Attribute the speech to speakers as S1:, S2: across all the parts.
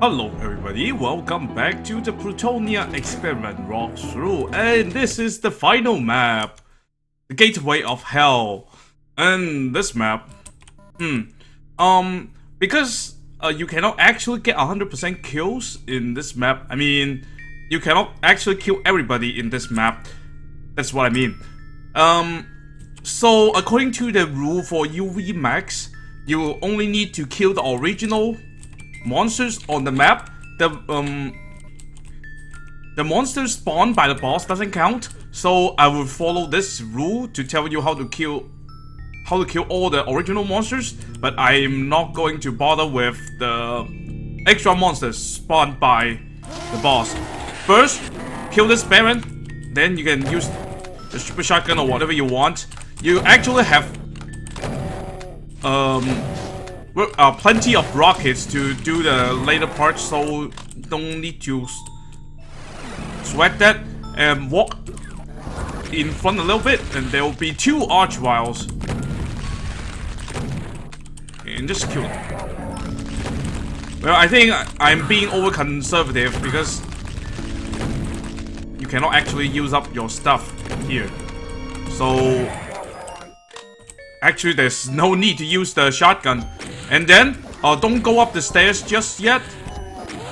S1: Hello everybody, welcome back to the Plutonia experiment walkthrough, and this is the final map, the Gateway of Hell. And this map, because you cannot actually get 100% kills in this map. I mean, you cannot actually kill everybody in this map. That's what I mean. So according to the rule for UV max, you only need to kill the original monsters on the map. The monsters spawned by the boss doesn't count, so I will follow this rule to tell you how to kill all the original monsters, but I'm not going to bother with the extra monsters spawned by the boss. First, kill this Baron, then you can use the super shotgun or whatever you want. You actually have plenty of rockets to do the later part, so don't need to sweat that. And walk in front a little bit, and there will be two archviles. And just kill them. Well, I think I'm being over conservative because you cannot actually use up your stuff here. So actually there's no need to use the shotgun. And then, don't go up the stairs just yet.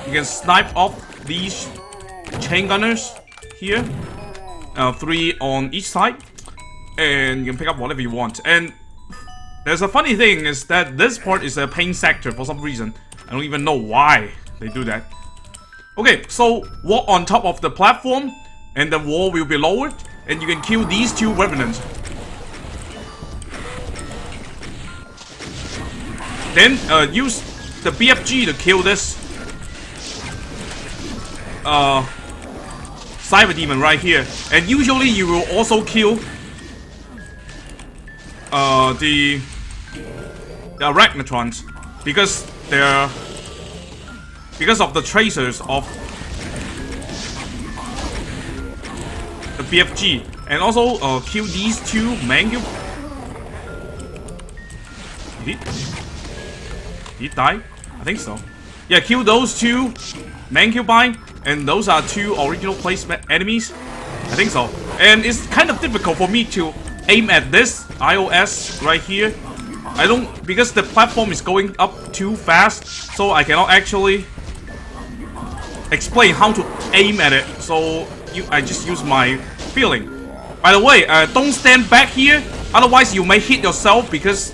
S1: You can snipe off these chain gunners here. 3 on each side. And you can pick up whatever you want. And there's a funny thing is that this part is a pain sector for some reason. I don't even know why they do that. Okay, so walk on top of the platform. And the wall will be lowered. And you can kill these two revenants. Then use the BFG to kill this Cyber Demon right here. And usually you will also kill the Arachnatrons because of the tracers of the BFG. And also kill these two Mangu. Did he die? I think so. Yeah, kill those two Mancubine, and those are two original placement enemies. I think so. And it's kind of difficult for me to aim at this iOS right here. Because the platform is going up too fast, so I cannot actually explain how to aim at it. So I just use my feeling. By the way, don't stand back here, otherwise you may hit yourself because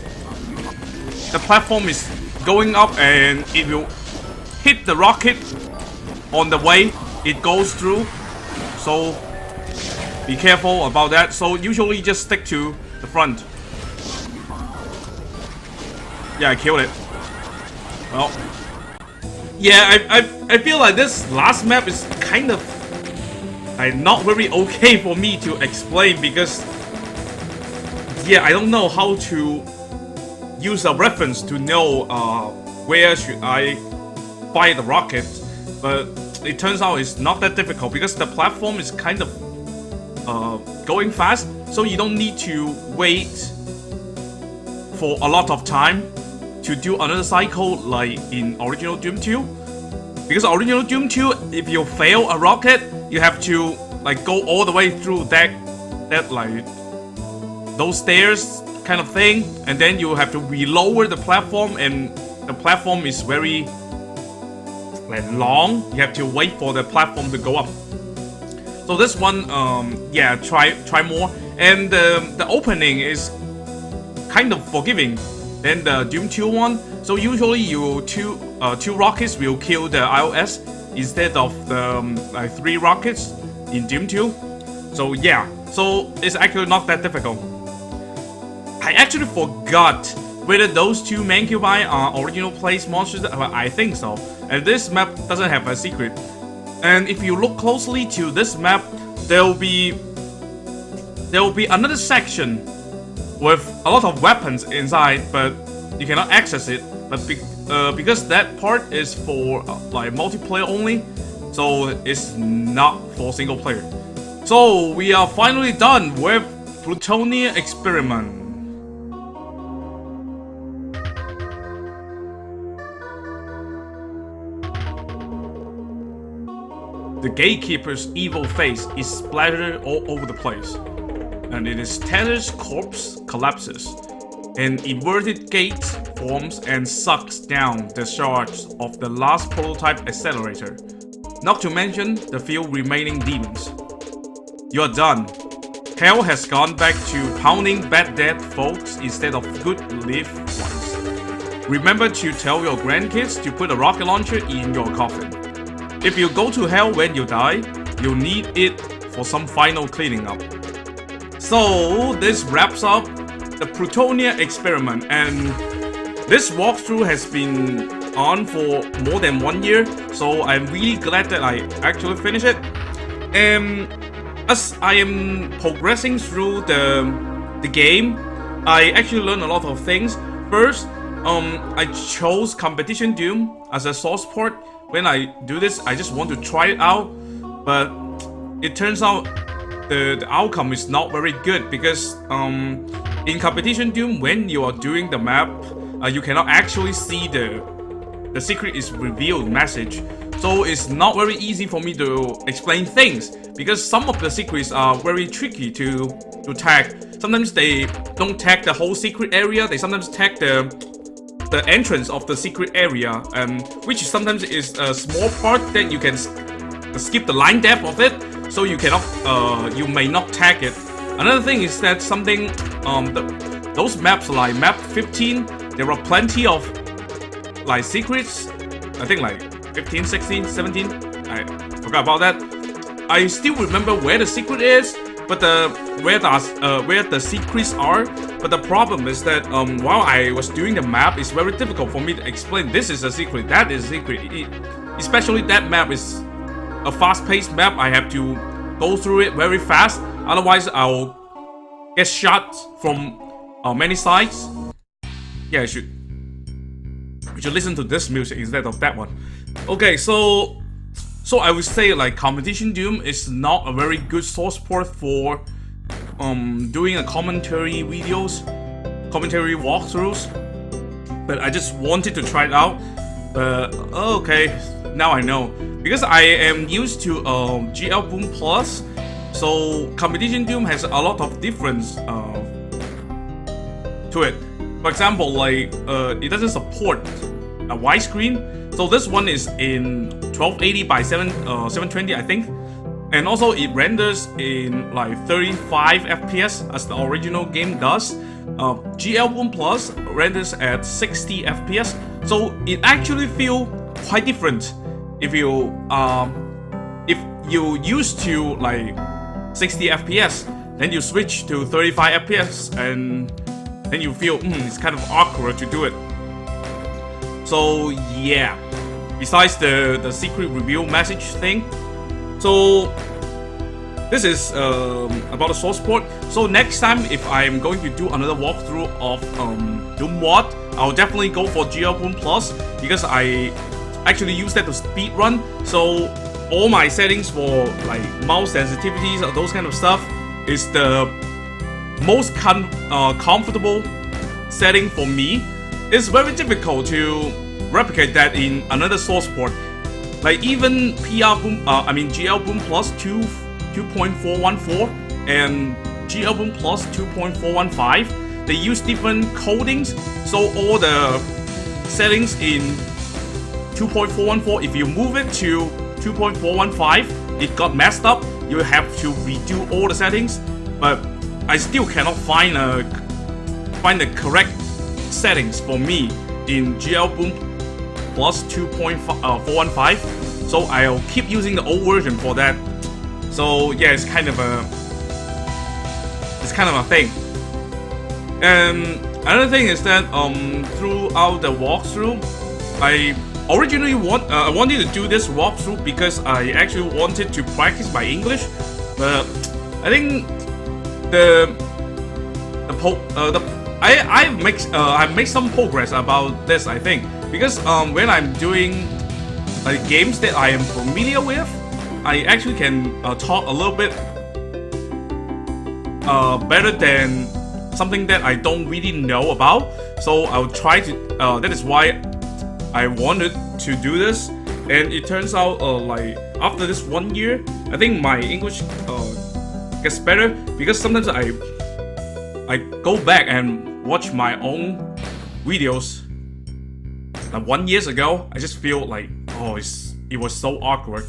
S1: the platform is going up and it will hit the rocket on the way it goes through, so be careful about that. So usually just stick to the front. Yeah, I killed it. Well, yeah, I feel like this last map is kind of not very okay for me to explain because yeah, I don't know how to use a reference to know where should I fire the rocket, but it turns out it's not that difficult because the platform is kind of going fast, so you don't need to wait for a lot of time to do another cycle like in original Doom 2. Because original Doom 2, if you fail a rocket, you have to like go all the way through that like those stairs kind of thing, and then you have to relower the platform, and the platform is very like long. You have to wait for the platform to go up. So this one, yeah, try more, and the opening is kind of forgiving than the Doom 2 one. So usually you two rockets will kill the iOS instead of the like 3 rockets in Doom 2. So yeah, so it's actually not that difficult. I actually forgot whether those two Mancubine are original place monsters. I think so. And this map doesn't have a secret. And if you look closely to this map, there will be another section with a lot of weapons inside, but you cannot access it. But because that part is for like multiplayer only, so it's not for single player. So we are finally done with Plutonia experiment. The gatekeeper's evil face is splattered all over the place, and in his Tanner's corpse collapses. An inverted gate forms and sucks down the shards of the last prototype accelerator, not to mention the few remaining demons. You're done. Hell has gone back to pounding bad dead folks instead of good live ones. Remember to tell your grandkids to put a rocket launcher in your coffin. If you go to hell when you die, you'll need it for some final cleaning up. So this wraps up the Plutonia experiment, and this walkthrough has been on for more than 1 year, so I'm really glad that I actually finished it. And as I am progressing through the game, I actually learned a lot of things. First, I chose Competition Doom as a source port. When I do this, I just want to try it out, but it turns out the outcome is not very good because in Competition Doom, when you are doing the map, you cannot actually see the secret is revealed message. So it's not very easy for me to explain things because some of the secrets are very tricky to tag. Sometimes they don't tag the whole secret area, they sometimes tag the entrance of the secret area, which sometimes is a small part that you can skip the line depth of it, so you cannot, you may not tag it. Another thing is that something, those maps like map 15, there are plenty of like secrets. I think like 15, 16, 17. I forgot about that. I still remember where the secret is, but where the secrets are. But the problem is that while I was doing the map, it's very difficult for me to explain this is a secret, that is a secret. Especially that map is a fast-paced map. I have to go through it very fast. Otherwise, I'll get shot from many sides. Yeah, you should listen to this music instead of that one. Okay, so I would say like Competition Doom is not a very good source port for doing a commentary walkthroughs. But I just wanted to try it out. Okay, now I know because I am used to GL Boom Plus. So Competition Doom has a lot of difference to it. For example, like it doesn't support a widescreen, so this one is in 1280 by 720, I think, and also it renders in like 35 FPS as the original game does. GL Boom Plus renders at 60 FPS, so it actually feels quite different. If you used to like 60 FPS, then you switch to 35 FPS, and then you feel it's kind of awkward to do it. So yeah, besides the secret reveal message thing, so this is about the source port. So next time, if I'm going to do another walkthrough of Doom Mod, I'll definitely go for GL Boom Plus because I actually use that to speedrun. So all my settings for like mouse sensitivities or those kind of stuff is the most comfortable setting for me. It's very difficult to replicate that in another source port. Like even GL Boom Plus 2.414 and GL Boom Plus 2.415, they use different codings. So all the settings in 2.414, if you move it to 2.415, it got messed up. You have to redo all the settings, but I still cannot find the correct settings for me in GL Boom Plus 2.415. So I'll keep using the old version for that. So yeah, it's kind of a thing. And another thing is that throughout the walkthrough, I originally wanted to do this walkthrough because I actually wanted to practice my English, but I think I've made some progress about this, I think, because when I'm doing games that I am familiar with, I actually can talk a little bit better than something that I don't really know about. So I'll try to. That is why I wanted to do this. and it turns out like after this 1 year, I think my English gets better, because sometimes I go back and watch my own videos like 1 year ago. I just feel like, oh, it was so awkward.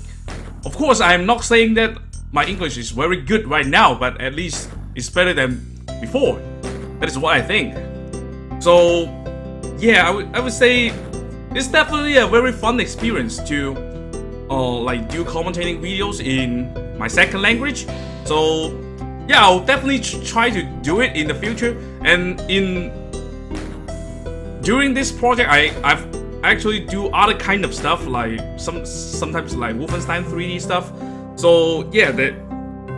S1: Of course, I'm not saying that my English is very good right now, but at least it's better than before. That is what I think. So yeah, I would say it's definitely a very fun experience to like do commentating videos in my second language. So yeah, I'll definitely try to do it in the future. And during this project, I've actually do other kind of stuff, like sometimes like Wolfenstein 3D stuff. So yeah,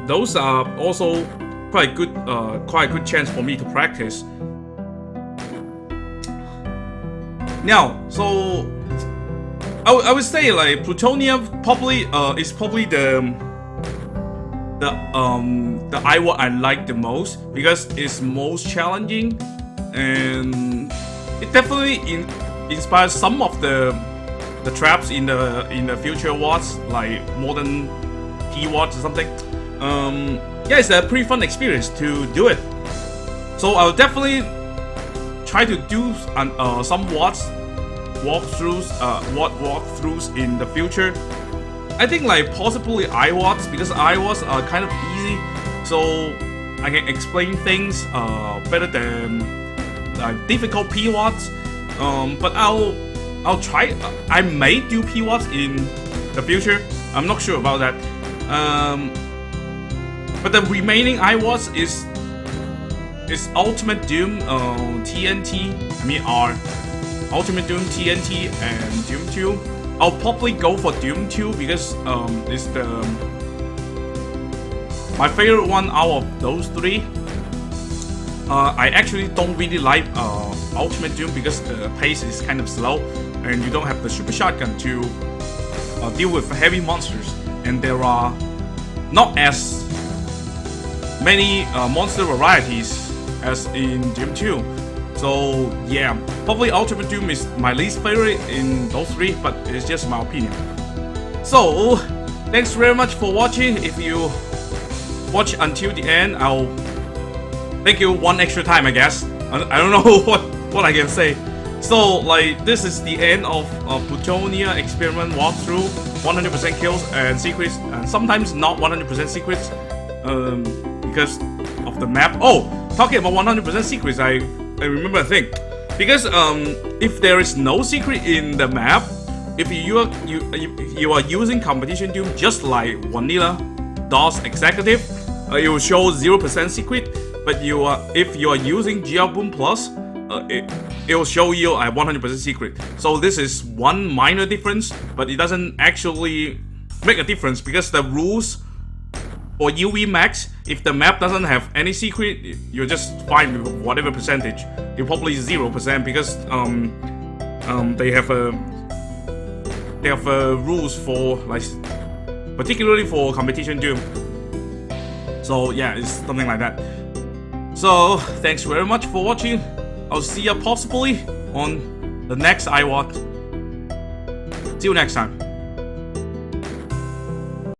S1: those are also quite a good chance for me to practice. Now, so I would say like Plutonia probably is probably the IWAT I like the most, because it's most challenging, and it definitely inspires some of the traps in the future watts, like modern P watts or something. Yeah, it's a pretty fun experience to do it. So I'll definitely try to do some walkthroughs in the future. I think like possibly iWatts, because iWatts are kind of easy, so I can explain things better than difficult P-Watts. But I'll try. I may do P-Watts in the future. I'm not sure about that. But the remaining iWatts is Ultimate Doom TNT. I mean Ultimate Doom TNT and Doom 2. I'll probably go for Doom 2 because it's my favorite one out of those three. I actually don't really like Ultimate Doom because the pace is kind of slow, and you don't have the super shotgun to deal with heavy monsters, and there are not as many monster varieties as in Doom 2. So yeah, probably Ultimate Doom is my least favorite in those three, but it's just my opinion. So thanks very much for watching. If you watch until the end, I'll thank you one extra time, I guess. I don't know what I can say. So like, this is the end of Plutonia experiment walkthrough. 100% kills and secrets, and sometimes not 100% secrets because of the map. Oh, talking about 100% secrets, I remember a thing. Because if there is no secret in the map, if you are using Competition Doom just like vanilla DOS Executive, it will show 0% secret. But if you are using GL Boom Plus, it will show you a 100% secret. So this is one minor difference, but it doesn't actually make a difference, because the rules for UV Max, if the map doesn't have any secret, you're just fine with whatever percentage. You're probably 0% because they have rules for, like, particularly for Competition Doom. So yeah, it's something like that. So thanks very much for watching. I'll see you possibly on the next iWatch. See you next time.